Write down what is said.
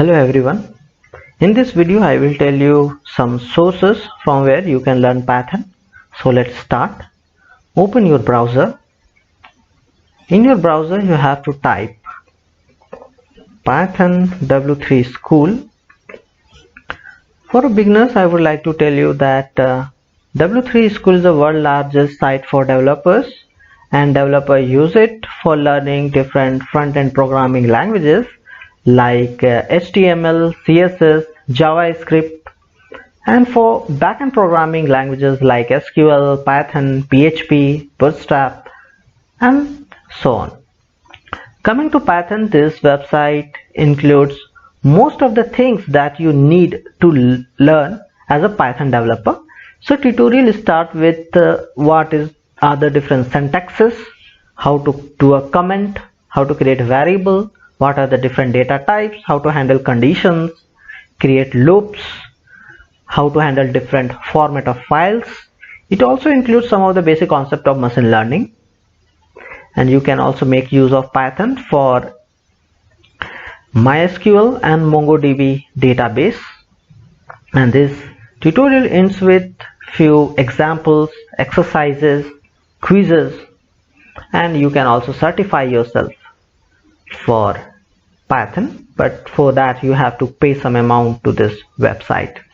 Hello everyone. In this video I will tell you some sources from where you can learn Python. So let's start. Open your browser. In your browser you have to type Python W3 School. For beginners I would like to tell you that W3 School is the world's largest site for developers, and developers use it for learning different front-end programming languages like HTML, CSS, JavaScript, and for backend programming languages like SQL, Python, PHP, Bootstrap, and so on. Coming to Python, this website includes most of the things that you need to learn as a Python developer. So tutorial start with what are the different syntaxes, how to do a comment, how to create a variable, what are the different data types, how to handle conditions, create loops, how to handle different format of files. It also includes some of the basic concept of machine learning, and you can also make use of Python for MySQL and MongoDB database. And this tutorial ends with few examples, exercises, quizzes, and you can also certify yourself for Python, but for that you have to pay some amount to this website.